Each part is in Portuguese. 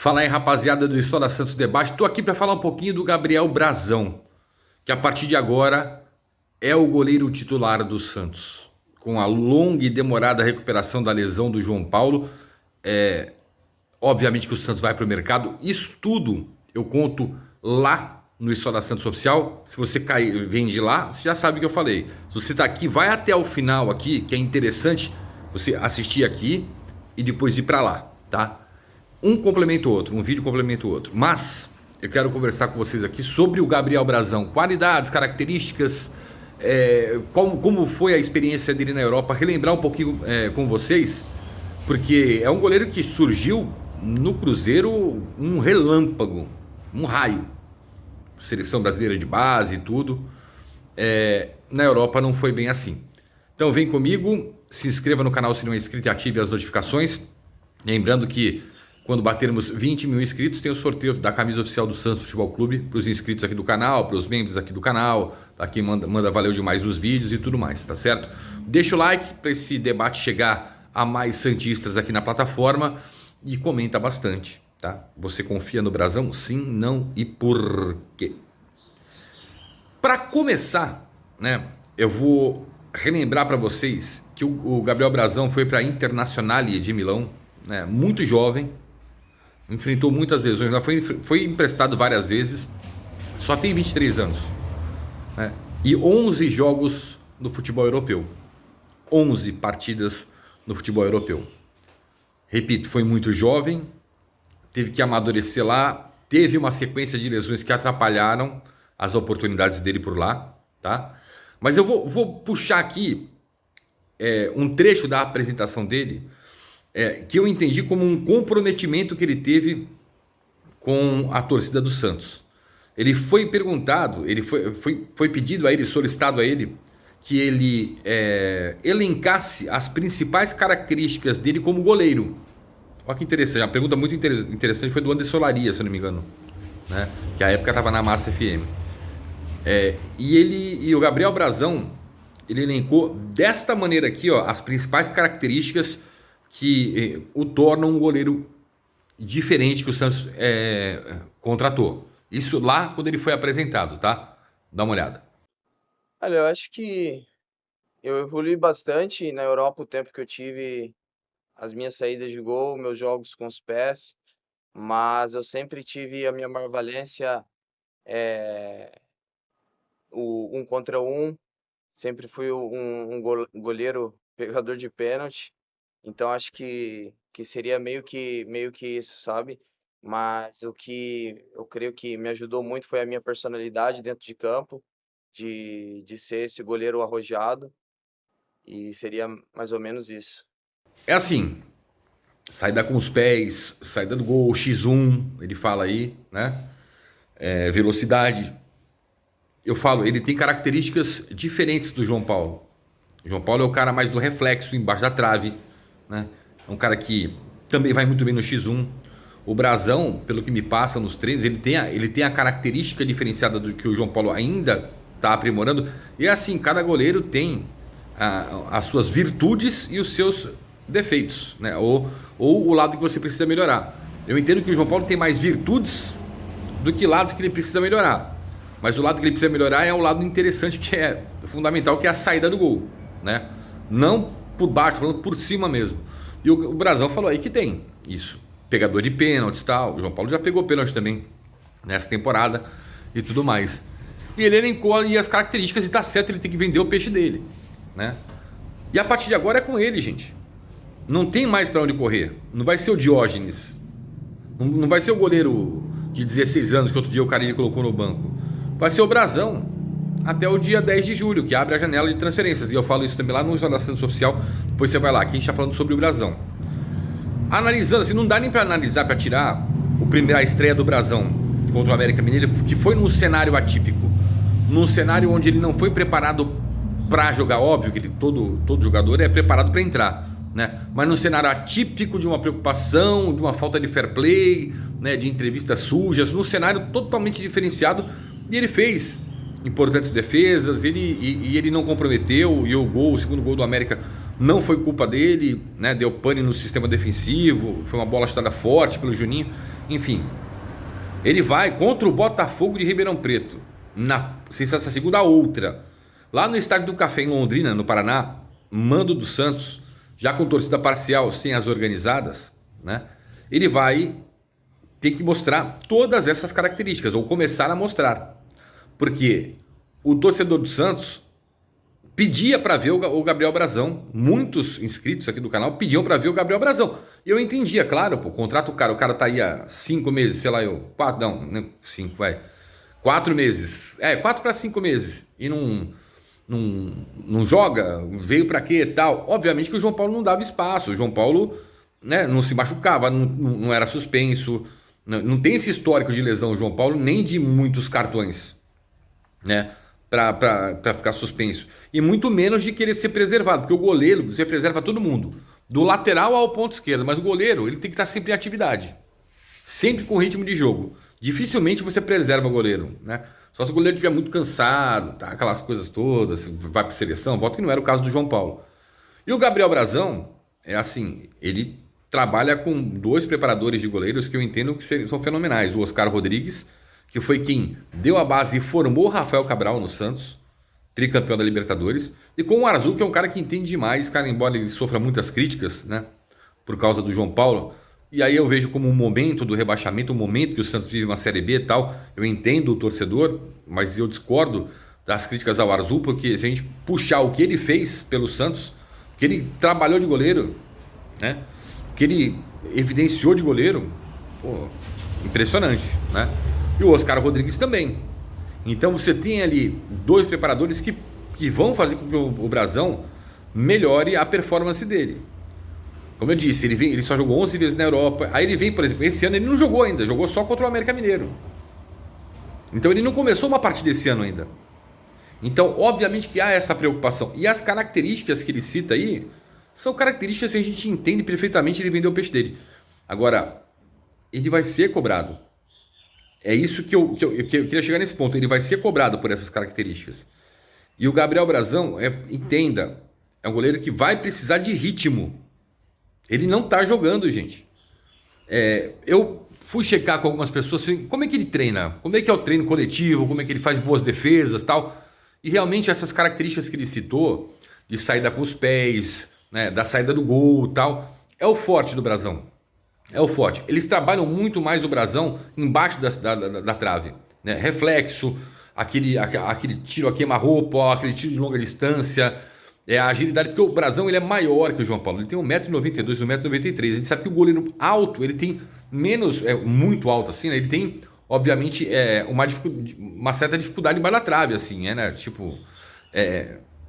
Fala aí, rapaziada do História Santos Debate. Estou aqui para falar um pouquinho do Gabriel Brazão, que a partir de agora é o goleiro titular do Santos. Com a longa e demorada recuperação da lesão do João Paulo, obviamente que o Santos vai para o mercado. Isso tudo eu conto lá no História Santos Oficial. Se você vem de lá, você já sabe o que eu falei. Se você está aqui, vai até o final aqui, que é interessante você assistir aqui e depois ir para lá, tá? Um complementa o outro, um vídeo complementa o outro. Mas eu quero conversar com vocês aqui sobre o Gabriel Brazão. Qualidades, características, como foi a experiência dele na Europa. Relembrar um pouquinho com vocês, porque é um goleiro que surgiu no Cruzeiro um relâmpago, um raio. Seleção brasileira de base e tudo. Na Europa não foi bem assim. Então vem comigo, se inscreva no canal se não é inscrito e ative as notificações. Lembrando que quando batermos 20 mil inscritos, tem o sorteio da camisa oficial do Santos Futebol Clube para os inscritos aqui do canal, para os membros aqui do canal, tá? Quem manda valeu demais nos vídeos e tudo mais, tá certo? Deixa o like para esse debate chegar a mais santistas aqui na plataforma e comenta bastante, tá? Você confia no Brazão? Sim, não e por quê? Para começar, né, eu vou relembrar para vocês que o Gabriel Brazão foi para a Internazionale de Milão, né, muito jovem. Enfrentou muitas lesões, foi emprestado várias vezes, só tem 23 anos, né? E 11 jogos no futebol europeu, 11 partidas no futebol europeu. Repito, foi muito jovem, teve que amadurecer lá, teve uma sequência de lesões que atrapalharam as oportunidades dele por lá, tá? Mas eu vou puxar aqui um trecho da apresentação dele, que eu entendi como um comprometimento que ele teve com a torcida do Santos. Ele foi perguntado, foi pedido a ele, solicitado a ele, que ele elencasse as principais características dele como goleiro. Olha que interessante, uma pergunta muito interessante foi do Anderson Laria, se eu não me engano, né? Que à época estava na Massa FM. E o Gabriel Brazão, ele elencou desta maneira aqui, ó, as principais características que o torna um goleiro diferente que o Santos contratou. Isso lá quando ele foi apresentado, tá? Dá uma olhada. Olha, eu acho que eu evolui bastante na Europa o tempo que eu tive as minhas saídas de gol, meus jogos com os pés, mas eu sempre tive a minha maior valência, o 1 contra 1, sempre fui um goleiro pegador de pênalti. Então acho que seria meio que isso, sabe? Mas o que eu creio que me ajudou muito foi a minha personalidade dentro de campo, de ser esse goleiro arrojado, e seria mais ou menos isso. É assim, saída com os pés, saída do gol, X1, ele fala aí, né? Velocidade. Eu falo, ele tem características diferentes do João Paulo. O João Paulo é o cara mais do reflexo, embaixo da trave, né? É um cara que também vai muito bem no X1. O Brazão, pelo que me passa nos treinos, ele tem a característica diferenciada do que o João Paulo ainda está aprimorando. E assim, cada goleiro tem as suas virtudes e os seus defeitos, né? Ou o lado que você precisa melhorar. Eu entendo que o João Paulo tem mais virtudes do que lados que ele precisa melhorar. Mas o lado que ele precisa melhorar é um lado interessante, que é fundamental, que é a saída do gol, né? Não por baixo, falando por cima mesmo. E o Brazão falou aí que tem isso. Pegador de pênaltis e tal. O João Paulo já pegou pênalti também nessa temporada e tudo mais. E ele elencou aí as características e tá certo, ele tem que vender o peixe dele, né? E a partir de agora é com ele, gente. Não tem mais para onde correr. Não vai ser o Diógenes. Não vai ser o goleiro de 16 anos que outro dia o Carille colocou no banco. Vai ser o Brazão até o dia 10 de julho, que abre a janela de transferências. E eu falo isso também lá no História Santos Oficial. Depois você vai lá, aqui a gente está falando sobre o Brazão. Analisando, assim, não dá nem para analisar, para tirar a estreia do Brazão contra o América Mineiro, que foi num cenário atípico. Num cenário onde ele não foi preparado para jogar. Óbvio que todo jogador é preparado para entrar, né? Mas num cenário atípico de uma preocupação, de uma falta de fair play, né, de entrevistas sujas, num cenário totalmente diferenciado. E ele fez importantes defesas, ele não comprometeu, e o segundo gol do América não foi culpa dele, né? Deu pane no sistema defensivo, foi uma bola chutada forte pelo Juninho. Enfim, ele vai contra o Botafogo de Ribeirão Preto. Se essa segunda a outra. Lá no Estádio do Café em Londrina, no Paraná, mando do Santos, já com torcida parcial, sem as organizadas, né? Ele vai ter que mostrar todas essas características, ou começar a mostrar. Porque o torcedor do Santos pedia para ver o Gabriel Brazão. Muitos inscritos aqui do canal pediam para ver o Gabriel Brazão. E eu entendia, claro, pô, contrata o cara tá aí há 5 meses, sei lá, 4, não, 5, vai. 4 meses. 4 para 5 meses. E não joga, veio para quê e tal. Obviamente que o João Paulo não dava espaço. O João Paulo, né, não se machucava, não era suspenso. Não tem esse histórico de lesão, o João Paulo, nem de muitos cartões, né? Para ficar suspenso. E muito menos de querer ser preservado, porque o goleiro, você preserva todo mundo, do lateral ao ponto esquerdo, mas o goleiro, ele tem que estar sempre em atividade, sempre com ritmo de jogo. Dificilmente você preserva o goleiro, né? Só se o goleiro estiver muito cansado, tá? Aquelas coisas todas, vai para seleção, volta, que não era o caso do João Paulo. E o Gabriel Brazão, é assim, ele trabalha com 2 preparadores de goleiros que eu entendo que são fenomenais. O Oscar Rodrigues, que foi quem deu a base e formou o Rafael Cabral no Santos, tricampeão da Libertadores, e com o Arzu, que é um cara que entende demais, cara, embora ele sofra muitas críticas, né, por causa do João Paulo. E aí eu vejo como um momento do rebaixamento, um momento que o Santos vive uma Série B e tal. Eu entendo o torcedor, mas eu discordo das críticas ao Arzu, porque se a gente puxar o que ele fez pelo Santos, o que ele trabalhou de goleiro, né, o que ele evidenciou de goleiro, pô, impressionante, né? E o Oscar Rodrigues também. Então você tem ali 2 preparadores que vão fazer com que o Brazão melhore a performance dele. Como eu disse, ele só jogou 11 vezes na Europa. Aí ele vem, por exemplo, esse ano ele não jogou ainda, jogou só contra o América Mineiro. Então ele não começou uma partida esse ano ainda. Então, obviamente que há essa preocupação. E as características que ele cita aí são características que a gente entende perfeitamente, ele vendeu o peixe dele. Agora, ele vai ser cobrado. É isso que eu queria chegar nesse ponto. Ele vai ser cobrado por essas características. E o Gabriel Brazão, entenda, é um goleiro que vai precisar de ritmo. Ele não tá jogando, gente. Eu fui checar com algumas pessoas assim, como é que ele treina, como é que é o treino coletivo, como é que ele faz boas defesas e tal. E realmente essas características que ele citou, de saída com os pés, né, da saída do gol e tal, é o forte do Brazão. É o forte. Eles trabalham muito mais o Brazão embaixo da trave, né? Reflexo, aquele tiro a queima-roupa, aquele tiro de longa distância, a agilidade, porque o Brazão ele é maior que o João Paulo. Ele tem 1,92 m, 1,93 m. A gente sabe que o goleiro alto, ele tem menos, muito alto assim, né? Ele tem, obviamente, uma certa dificuldade embaixo da trave, assim, né? Tipo,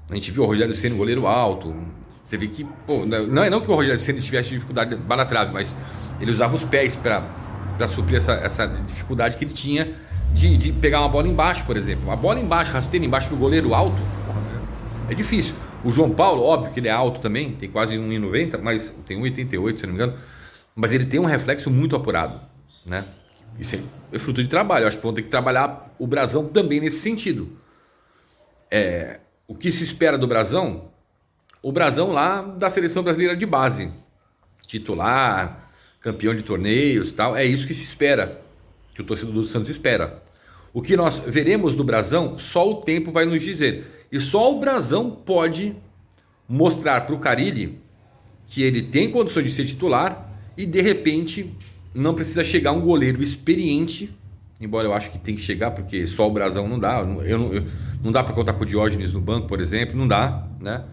a gente viu o Rogério Ceni, goleiro alto. Você vê que, pô, não que o Rogério Ceni tivesse dificuldade embaixo da trave, mas ele usava os pés para suprir essa dificuldade que ele tinha de pegar uma bola embaixo, por exemplo. Uma bola embaixo, rasteira embaixo pro goleiro alto, porra, é difícil. O João Paulo, óbvio que ele é alto também, tem quase 1,90 m, mas tem 1,88 m, se não me engano. Mas ele tem um reflexo muito apurado, né? Isso é fruto de trabalho. Eu acho que vão ter que trabalhar o Brazão também nesse sentido. O que se espera do Brazão? O Brazão lá da seleção brasileira de base, titular, campeão de torneios e tal. É isso que se espera, que o torcedor do Santos espera. O que nós veremos do Brazão, só o tempo vai nos dizer. E só o Brazão pode mostrar para o Carille que ele tem condições de ser titular e de repente não precisa chegar um goleiro experiente, embora eu acho que tem que chegar, porque só o Brazão não dá. Não dá para contar com o Diógenes no banco, por exemplo, não dá, né?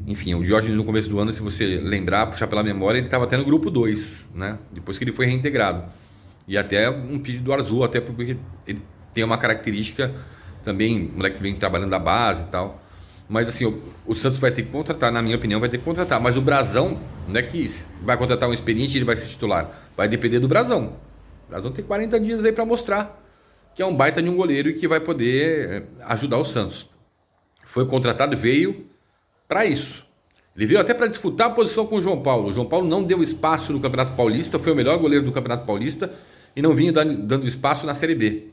Enfim, o Diógenes no começo do ano, se você lembrar, puxar pela memória, ele estava até no grupo 2, né? Depois que ele foi reintegrado. E até um pedido do Arzu, até porque ele tem uma característica também, o moleque vem trabalhando da base e tal. Mas assim, o Santos vai ter que contratar, na minha opinião, vai ter que contratar. Mas o Brazão, não é que vai contratar um experiente e ele vai ser titular. Vai depender do Brazão. O Brazão tem 40 dias aí para mostrar que é um baita de um goleiro e que vai poder ajudar o Santos. Foi contratado, veio para isso. Ele veio até para disputar a posição com o João Paulo. O João Paulo não deu espaço no Campeonato Paulista, foi o melhor goleiro do Campeonato Paulista e não vinha dando espaço na Série B,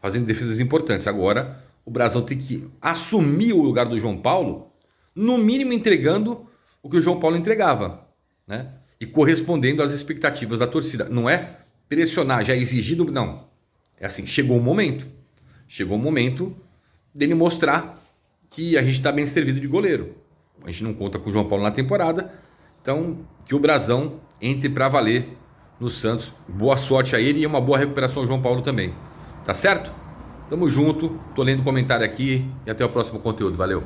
fazendo defesas importantes. Agora, o Brazão tem que assumir o lugar do João Paulo, no mínimo entregando o que o João Paulo entregava, né? E correspondendo às expectativas da torcida. Não é pressionar, já exigir do... Não. É assim, chegou o momento. Chegou o momento dele mostrar que a gente está bem servido de goleiro. A gente não conta com o João Paulo na temporada. Então, que o Brasão entre para valer no Santos. Boa sorte a ele e uma boa recuperação ao João Paulo também. Tá certo? Tamo junto. Tô lendo comentário aqui e até o próximo conteúdo. Valeu.